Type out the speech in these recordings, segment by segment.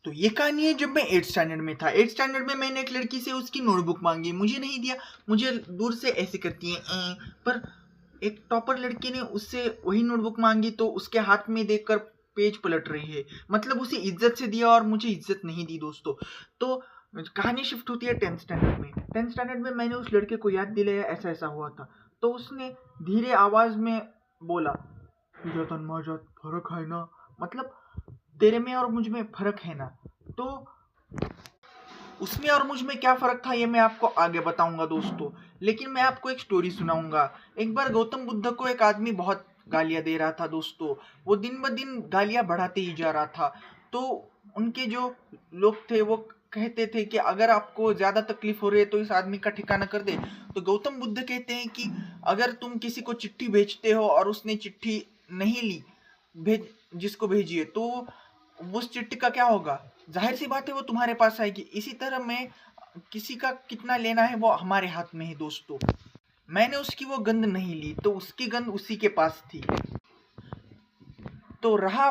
तो ये कहानी है जब मैं 8th स्टैंडर्ड में था। 8th स्टैंडर्ड में मैंने एक लड़की से उसकी नोटबुक मांगी, मुझे नहीं दिया। मुझे दूर से ऐसे करती है पर एक टॉपर लड़की ने उससे वही नोटबुक मांगी तो उसके हाथ में देखकर पेज पलट रही है। मतलब उसे इज्जत से दिया और मुझे इज्जत नहीं दी दोस्तों। तो कहानी शिफ्ट होती है 10th स्टैंडर्ड में। 10th स्टैंडर्ड में मैंने उस लड़के को याद दिलाया ऐसा ऐसा हुआ था। तो उसने धीरे आवाज में बोला, इजात माजात फर्क है ना, मतलब तेरे में और मुझ में फर्क है ना। तो उसमें और मुझ में क्या फर्क था ये मैं आपको आगे बताऊंगा दोस्तों। लेकिन मैं आपको एक स्टोरी सुनाऊंगा। एक बार गौतम बुद्ध को एक आदमी बहुत गालियां दे रहा था दोस्तों। वो दिन ब दिन गालियां बढ़ाते ही जा रहा था। तो उनके जो लोग थे वो कहते थे कि अगर आपको ज्यादा तकलीफ हो रही है तो इस आदमी का ठिकाना कर दे। तो गौतम बुद्ध कहते हैं कि अगर तुम किसी को चिट्ठी भेजते हो और उसने चिट्ठी नहीं ली, भेज जिसको भेजिए, तो उस चिट्ठी का क्या होगा? जाहिर सी बात है वो तुम्हारे पास आएगी। इसी तरह में किसी का कितना लेना है वो हमारे हाथ में है दोस्तों। मैंने उसकी वो गंध नहीं ली तो उसकी गंध उसी के पास थी। तो रहा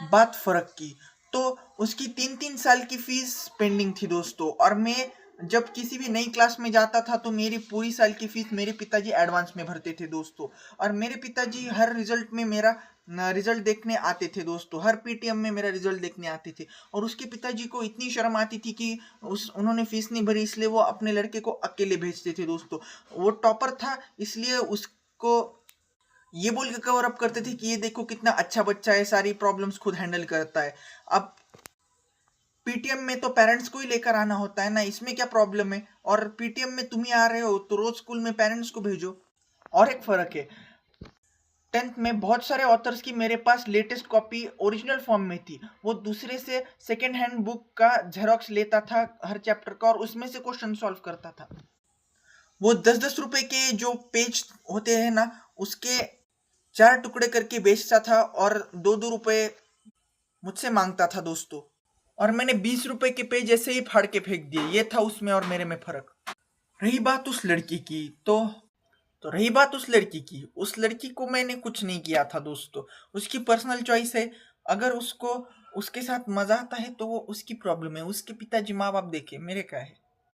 बात फर्क की, तो उसकी 3-3 साल की फीस पेंडिंग थी दोस्तों। और मैं जब किसी भी नई क्लास में जाता था तो मेरी पूरी साल की फीस मेरे पिताजी एडवांस में भरते थे दोस्तों। और मेरे पिताजी हर रिजल्ट में मेरा रिजल्ट देखने आते थे दोस्तों। हर पीटीएम में मेरा रिजल्ट देखने आते थे। और उसके पिताजी को इतनी शर्म आती थी कि उन्होंने फीस नहीं भरी, इसलिए वो अपने लड़के को अकेले भेजते थे दोस्तों। वो टॉपर था इसलिए उसको ये बोल के कवर अप करते थे कि ये देखो कितना अच्छा बच्चा है, सारी प्रॉब्लम्स खुद हैंडल करता है। अब पीटीएम में तो पेरेंट्स को ही लेकर आना होता है ना, इसमें क्या प्रॉब्लम है? और पीटीएम में तुम ही आ रहे हो तो रोज स्कूल में पेरेंट्स को भेजो। और एक फर्क है, 10th में बहुत सारे ऑथर्स की मेरे पास लेटेस्ट कॉपी ओरिजिनल फॉर्म में थी। वो दूसरे से सेकेंड हैंड बुक का जेरोक्स लेता था हर चैप्टर का और उसमें से क्वेश्चन सॉल्व करता था। वो 10-10 रुपए के जो पेज होते हैं ना, उसके 4 टुकड़े करके बेचता था और 2-2 रुपए मुझसे मांगता था दोस्तों। और मैंने 20 रुपए के पेज ऐसे ही फाड़ के फेंक दिए। ये था उसमें और मेरे में फर्क। रही बात उस लड़की की, तो रही बात उस लड़की को मैंने कुछ नहीं किया था दोस्तों। उसकी पर्सनल चॉइस है। अगर उसको उसके साथ मजा आता है तो वो उसकी प्रॉब्लम है। उसके पिताजी माँ बाप देखे, मेरे क्या है।